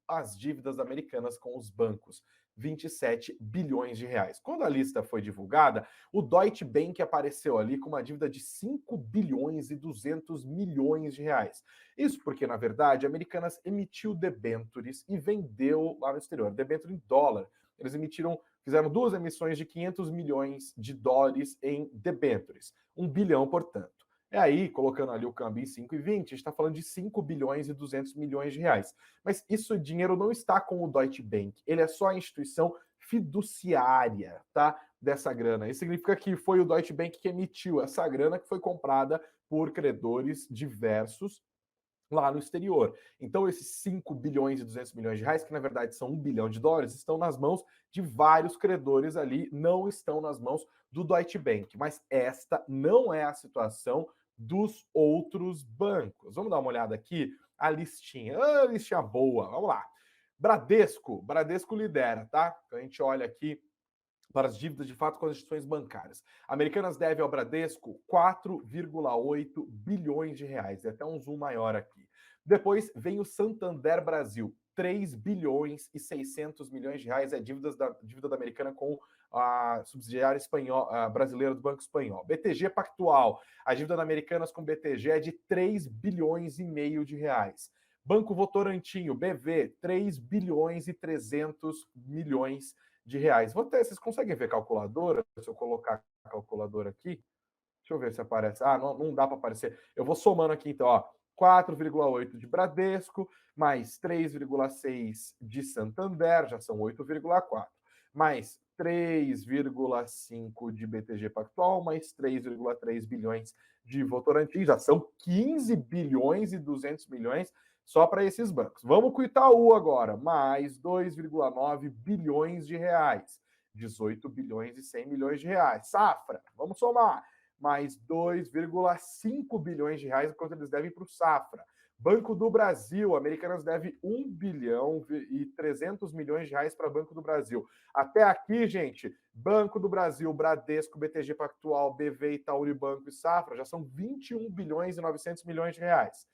as dívidas americanas com os bancos. 27 bilhões de reais. Quando a lista foi divulgada, o Deutsche Bank apareceu ali com uma dívida de 5 bilhões e 200 milhões de reais. Isso porque, na verdade, a Americanas emitiu debêntures e vendeu lá no exterior, debênture em dólar. Eles fizeram duas emissões de 500 milhões de dólares em debêntures, 1 bilhão, portanto. É aí, colocando ali o câmbio em 5,20, a gente está falando de 5 bilhões e 200 milhões de reais. Mas isso, dinheiro não está com o Deutsche Bank, ele é só a instituição fiduciária, tá? Dessa grana. Isso significa que foi o Deutsche Bank que emitiu essa grana que foi comprada por credores diversos lá no exterior. Então, esses 5 bilhões e 200 milhões de reais, que na verdade são 1 bilhão de dólares, estão nas mãos de vários credores ali, não estão nas mãos do Deutsche Bank. Mas esta não é a situação dos outros bancos. Vamos dar uma olhada aqui, a listinha. A listinha boa, vamos lá. Bradesco lidera, tá? Então a gente olha aqui para as dívidas de fato com as instituições bancárias. Americanas deve ao Bradesco 4,8 bilhões de reais. É até um zoom maior aqui. Depois vem o Santander Brasil, 3 bilhões e 600 milhões de reais é dívida da Americana com a subsidiária brasileira do Banco Espanhol. BTG Pactual, a dívida da Americanas com BTG é de 3 bilhões e meio de reais. Banco Votorantim, BV, 3 bilhões e 300 milhões de reais. Vocês conseguem ver calculadora? Se eu colocar a calculadora aqui, deixa eu ver se aparece. Ah, não dá para aparecer. Eu vou somando aqui então, ó. 4,8 de Bradesco, mais 3,6 de Santander, já são 8,4. Mais 3,5 de BTG Pactual, mais 3,3 bilhões de Votorantim, já são 15 bilhões e 200 milhões só para esses bancos. Vamos com o Itaú agora, mais 2,9 bilhões de reais, 18 bilhões e 100 milhões de reais. Safra, vamos somar mais 2,5 bilhões de reais, enquanto eles devem para o Safra. Banco do Brasil, Americanas deve 1 bilhão e 300 milhões de reais para Banco do Brasil. Até aqui, gente, Banco do Brasil, Bradesco, BTG Pactual, BV, Itaú Unibanco e Safra já são 21 bilhões e 900 milhões de reais.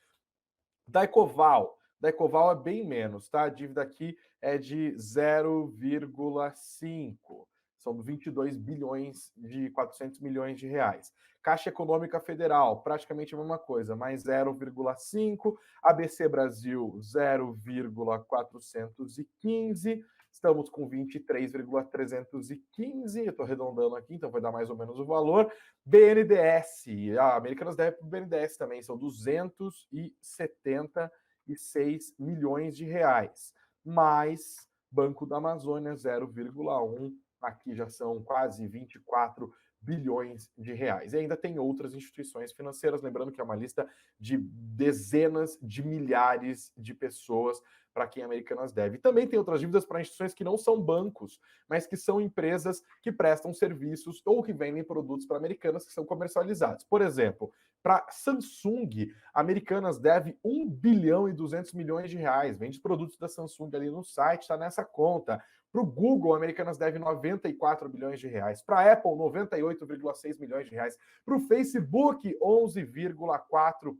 Daicoval é bem menos, tá? A dívida aqui é de 0,5. São 22 bilhões de 400 milhões de reais. Caixa Econômica Federal, praticamente a mesma coisa, mais 0,5. ABC Brasil, 0,415. Estamos com 23,315. Eu estou arredondando aqui, então vai dar mais ou menos o valor. BNDES, a Americanas deve para o BNDES também, são 276 milhões de reais. Mais Banco da Amazônia, 0,1. Aqui já são quase 24 bilhões de reais. E ainda tem outras instituições financeiras, lembrando que é uma lista de dezenas de milhares de pessoas para quem a Americanas deve. E também tem outras dívidas para instituições que não são bancos, mas que são empresas que prestam serviços ou que vendem produtos para Americanas que são comercializados. Por exemplo, para Samsung, a Americanas deve 1 bilhão e 200 milhões de reais. Vende produtos da Samsung ali no site, está nessa conta. Para o Google, a Americanas deve 94 bilhões de reais. Para a Apple, 98,6 milhões de reais. Para o Facebook, 11,4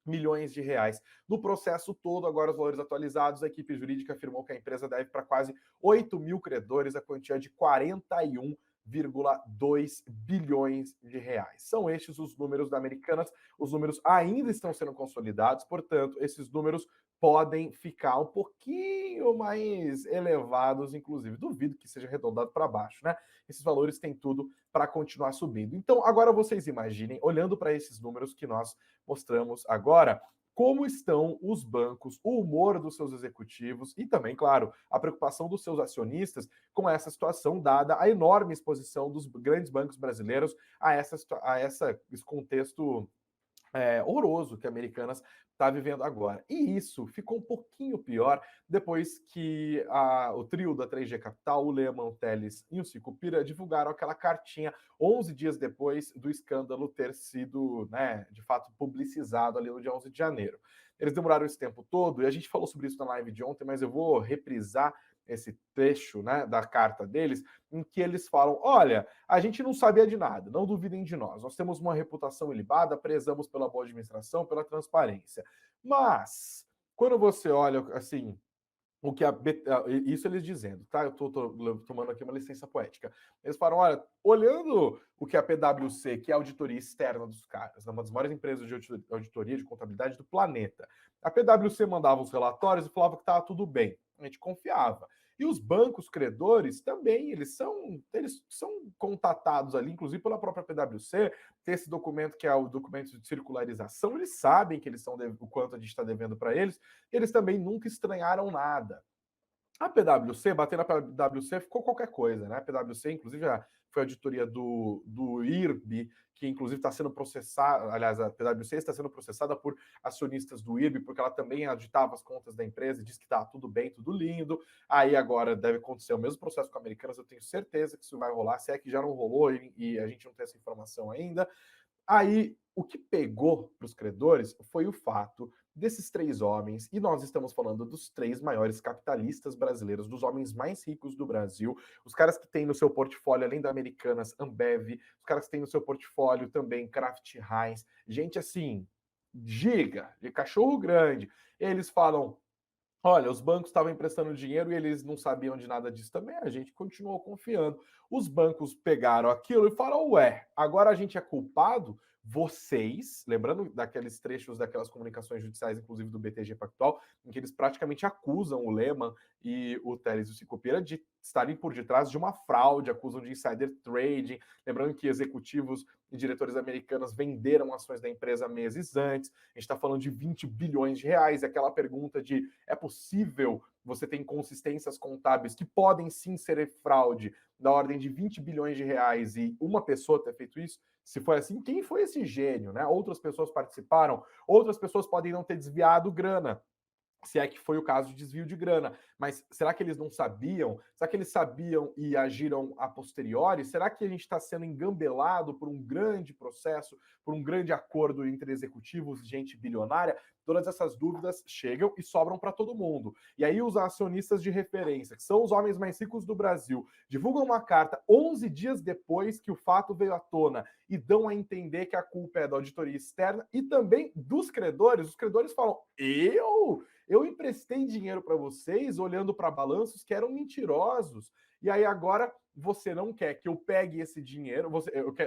milhões de reais. No processo todo, agora os valores atualizados, a equipe jurídica afirmou que a empresa deve para quase 8 mil credores a quantia de 41,2 bilhões de reais. São estes os números da Americanas. Os números ainda estão sendo consolidados, portanto, esses números podem ficar um pouquinho mais elevados, inclusive. Duvido que seja arredondado para baixo, né? Esses valores têm tudo para continuar subindo. Então, agora vocês imaginem, olhando para esses números que nós mostramos agora, como estão os bancos, o humor dos seus executivos e também, claro, a preocupação dos seus acionistas com essa situação, dada a enorme exposição dos grandes bancos brasileiros a esse contexto horroroso que a Americanas está vivendo agora. E isso ficou um pouquinho pior depois que o trio da 3G Capital, o Lehman, o Teles e o Sicupira divulgaram aquela cartinha 11 dias depois do escândalo ter sido, né, de fato, publicizado ali no dia 11 de janeiro. Eles demoraram esse tempo todo, e a gente falou sobre isso na live de ontem, mas eu vou reprisar esse trecho, né, da carta deles, em que eles falam: olha, a gente não sabia de nada, não duvidem de nós. Nós temos uma reputação ilibada, prezamos pela boa administração, pela transparência. Mas, quando você olha, assim, o que isso eles dizendo, tá? Eu tô tomando aqui uma licença poética. Eles falam, olha, olhando o que a PwC, que é a auditoria externa dos caras, né, uma das maiores empresas de auditoria de contabilidade do planeta, a PwC mandava os relatórios e falava que estava tudo bem. A gente confiava. E os bancos credores também, eles são contatados ali, inclusive pela própria PwC, ter esse documento que é o documento de circularização, eles sabem que eles são o quanto a gente está devendo para eles, e eles também nunca estranharam nada. A PwC, bater na PwC ficou qualquer coisa, né? A PwC, inclusive, foi a auditoria do IRB, que inclusive está sendo processada, aliás, a PwC está sendo processada por acionistas do IRB, porque ela também auditava as contas da empresa e disse que está tudo bem, tudo lindo. Aí agora deve acontecer o mesmo processo com a Americanas, eu tenho certeza que isso vai rolar, se é que já não rolou e a gente não tem essa informação ainda. Aí, o que pegou para os credores foi o fato desses três homens, e nós estamos falando dos três maiores capitalistas brasileiros, dos homens mais ricos do Brasil, os caras que têm no seu portfólio, além da Americanas, Ambev, os caras que têm no seu portfólio também Kraft Heinz, gente assim, giga, de cachorro grande. Eles falam, olha, os bancos estavam emprestando dinheiro e eles não sabiam de nada disso também, a gente continuou confiando. Os bancos pegaram aquilo e falaram, ué, agora a gente é culpado? Vocês, lembrando daqueles trechos daquelas comunicações judiciais, inclusive do BTG Pactual, em que eles praticamente acusam o Lehman e o Teles e o Sicupira de estarem por detrás de uma fraude, acusam de insider trading, lembrando que executivos e diretores americanos venderam ações da empresa meses antes, a gente está falando de 20 bilhões de reais, e aquela pergunta de é possível você ter inconsistências contábeis que podem sim ser fraude da ordem de 20 bilhões de reais e uma pessoa ter feito isso? Se foi assim, quem foi esse gênio, né? Outras pessoas participaram, outras pessoas podem não ter desviado grana, se é que foi o caso de desvio de grana. Mas será que eles não sabiam? Será que eles sabiam e agiram a posteriori? Será que a gente está sendo engambelado por um grande processo, por um grande acordo entre executivos e gente bilionária? Todas essas dúvidas chegam e sobram para todo mundo. E aí os acionistas de referência, que são os homens mais ricos do Brasil, divulgam uma carta 11 dias depois que o fato veio à tona e dão a entender que a culpa é da auditoria externa e também dos credores. Os credores falam, eu emprestei dinheiro para vocês olhando para balanços que eram mentirosos. E aí agora você não quer que eu pegue esse dinheiro,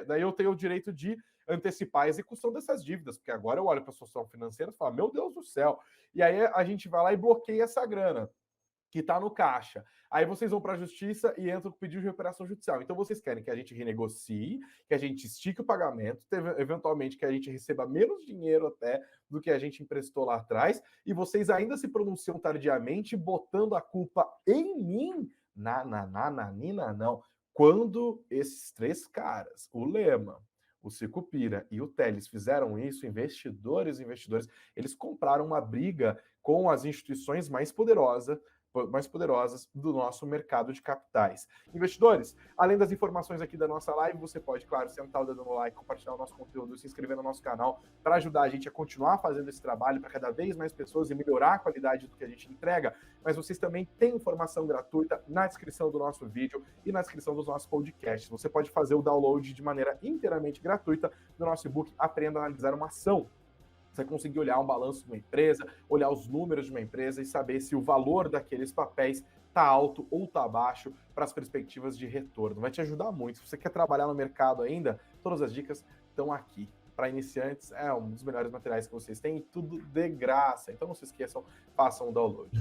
daí eu tenho o direito de antecipar a execução dessas dívidas, porque agora eu olho para a situação financeira e falo, meu Deus do céu. E aí a gente vai lá e bloqueia essa grana que está no caixa. Aí vocês vão para a justiça e entram com pedido de recuperação judicial. Então vocês querem que a gente renegocie, que a gente estique o pagamento, eventualmente que a gente receba menos dinheiro até do que a gente emprestou lá atrás, e vocês ainda se pronunciam tardiamente, botando a culpa em mim? Nananina, não. Quando esses três caras, o Lehman, o Sicupira e o Teles fizeram isso, investidores, eles compraram uma briga com as instituições mais poderosas do nosso mercado de capitais. Investidores, além das informações aqui da nossa live, você pode, claro, sentar o dedo no like, compartilhar o nosso conteúdo, se inscrever no nosso canal para ajudar a gente a continuar fazendo esse trabalho para cada vez mais pessoas e melhorar a qualidade do que a gente entrega. Mas vocês também têm informação gratuita na descrição do nosso vídeo e na descrição dos nossos podcasts. Você pode fazer o download de maneira inteiramente gratuita do nosso e-book Aprenda a Analisar uma Ação. Você conseguir olhar um balanço de uma empresa, olhar os números de uma empresa e saber se o valor daqueles papéis está alto ou está baixo para as perspectivas de retorno. Vai te ajudar muito. Se você quer trabalhar no mercado ainda, todas as dicas estão aqui. Para iniciantes, é um dos melhores materiais que vocês têm e tudo de graça. Então não se esqueçam, façam o download.